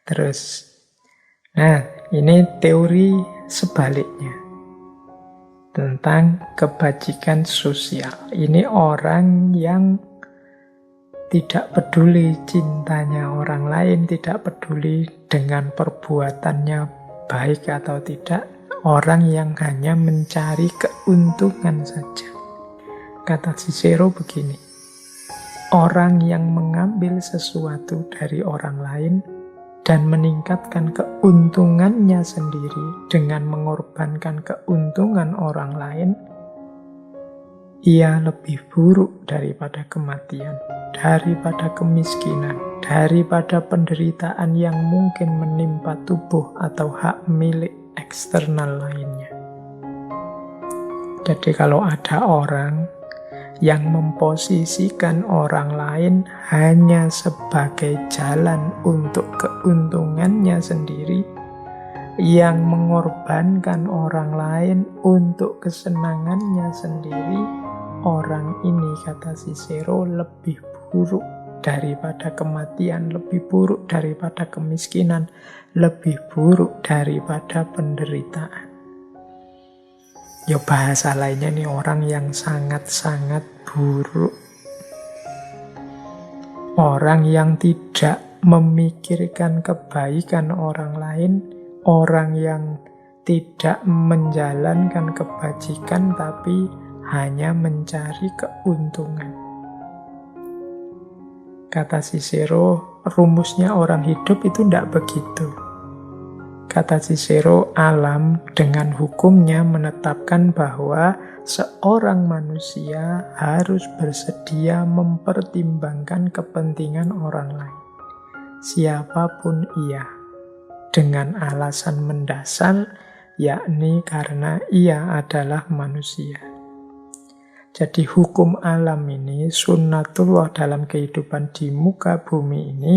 Terus, nah ini teori sebaliknya tentang kebajikan sosial. Ini orang yang tidak peduli cintanya orang lain, tidak peduli dengan perbuatannya baik atau tidak. Orang yang hanya mencari keuntungan saja. Kata Cicero begini, orang yang mengambil sesuatu dari orang lain dan meningkatkan keuntungannya sendiri dengan mengorbankan keuntungan orang lain, ia lebih buruk daripada kematian, daripada kemiskinan, daripada penderitaan yang mungkin menimpa tubuh atau hak milik eksternal lainnya. Jadi kalau ada orang yang memposisikan orang lain hanya sebagai jalan untuk keuntungannya sendiri, yang mengorbankan orang lain untuk kesenangannya sendiri, orang ini, kata Cicero, lebih buruk daripada kematian, lebih buruk daripada kemiskinan, lebih buruk daripada penderitaan. Ya bahasa lainnya nih, orang yang sangat-sangat buruk. Orang yang tidak memikirkan kebaikan orang lain, orang yang tidak menjalankan kebajikan tapi hanya mencari keuntungan. Kata Cicero, rumusnya orang hidup itu tidak begitu. Kata Cicero, alam dengan hukumnya menetapkan bahwa seorang manusia harus bersedia mempertimbangkan kepentingan orang lain, siapapun ia, dengan alasan mendasar, yakni karena ia adalah manusia. Jadi hukum alam ini, sunnatullah dalam kehidupan di muka bumi ini,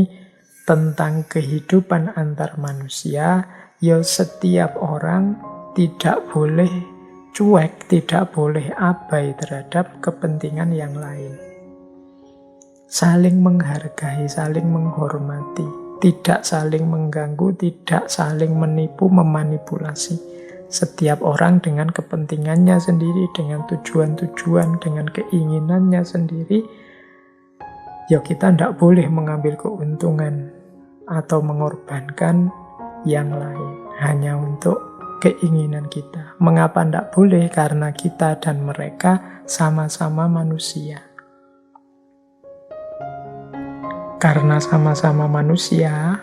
tentang kehidupan antar manusia, ya setiap orang tidak boleh cuek, tidak boleh abai terhadap kepentingan yang lain. Saling menghargai, saling menghormati, tidak saling mengganggu, tidak saling menipu, memanipulasi. Setiap orang dengan kepentingannya sendiri, dengan tujuan-tujuan, dengan keinginannya sendiri, ya kita tidak boleh mengambil keuntungan atau mengorbankan yang lain hanya untuk keinginan kita. Mengapa tidak boleh? Karena kita dan mereka sama-sama manusia. Karena sama-sama manusia,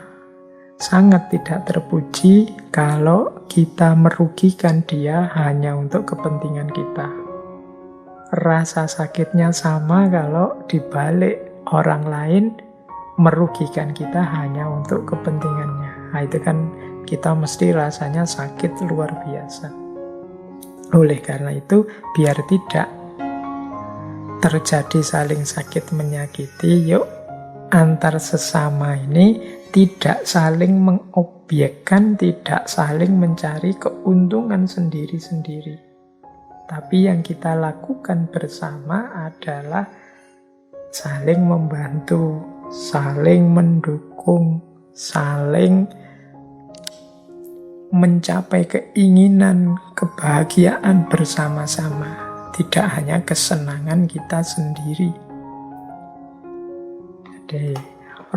sangat tidak terpuji kalau kita merugikan dia hanya untuk kepentingan kita. Rasa sakitnya sama kalau dibalik orang lain merugikan kita hanya untuk kepentingannya. Nah, itu kan kita mesti rasanya sakit luar biasa. Oleh karena itu, biar tidak terjadi saling sakit menyakiti, yuk antar sesama ini tidak saling mengobjekkan, tidak saling mencari keuntungan sendiri-sendiri. Tapi yang kita lakukan bersama adalah saling membantu, saling mendukung, saling mencapai keinginan, kebahagiaan bersama-sama. Tidak hanya kesenangan kita sendiri. Jadi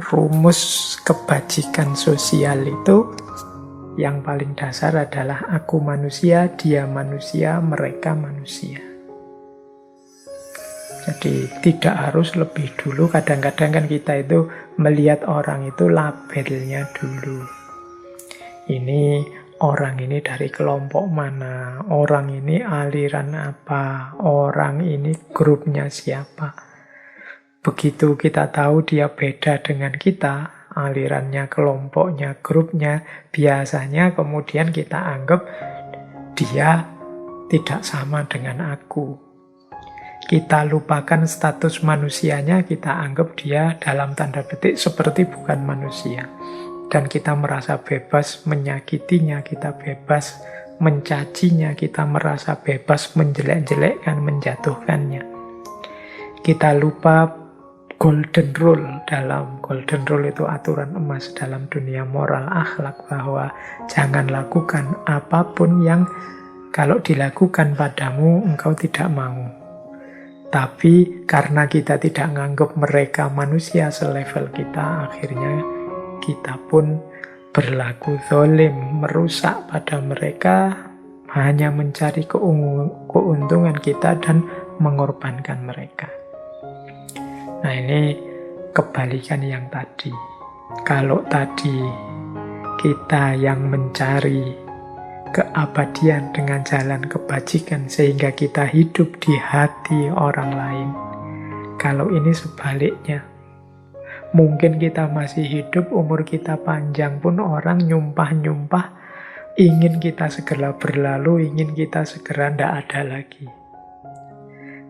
rumus kebajikan sosial itu yang paling dasar adalah aku manusia, dia manusia, mereka manusia. Jadi tidak harus lebih dulu. Kadang-kadang kan kita itu melihat orang itu labelnya dulu. Ini orang ini dari kelompok mana, orang ini aliran apa, orang ini grupnya siapa. Begitu kita tahu dia beda dengan kita, alirannya, kelompoknya, grupnya, biasanya kemudian kita anggap dia tidak sama dengan aku. Kita lupakan status manusianya, kita anggap dia dalam tanda petik seperti bukan manusia. Dan kita merasa bebas menyakitinya, kita bebas mencacinya, kita merasa bebas menjelek-jelekkan, menjatuhkannya. Kita lupa golden rule. Dalam golden rule itu aturan emas dalam dunia moral akhlak, bahwa jangan lakukan apapun yang kalau dilakukan padamu engkau tidak mau. Tapi karena kita tidak menganggap mereka manusia selevel kita, akhirnya kita pun berlaku zalim, merusak pada mereka, hanya mencari keuntungan kita dan mengorbankan mereka. Nah, ini kebalikan yang tadi. Kalau tadi kita yang mencari keabadian dengan jalan kebajikan sehingga kita hidup di hati orang lain, kalau ini sebaliknya. Mungkin kita masih hidup, umur kita panjang pun orang nyumpah-nyumpah, ingin kita segera berlalu, ingin kita segera tidak ada lagi.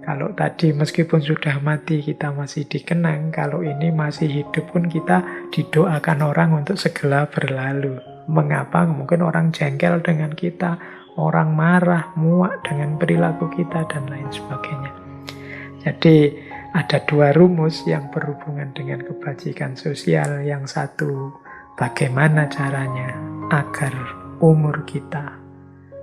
Kalau tadi meskipun sudah mati kita masih dikenang, kalau ini masih hidup pun kita didoakan orang untuk segera berlalu. Mengapa? Mungkin orang jengkel dengan kita, orang marah, muak dengan perilaku kita, dan lain sebagainya. Jadi ada dua rumus yang berhubungan dengan kebajikan sosial. Yang satu, bagaimana caranya agar umur kita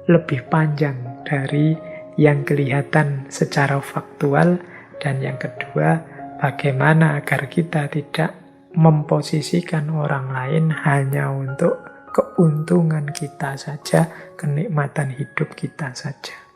lebih panjang dari yang kelihatan secara faktual. Dan yang kedua, bagaimana agar kita tidak memposisikan orang lain hanya untuk keuntungan kita saja, kenikmatan hidup kita saja.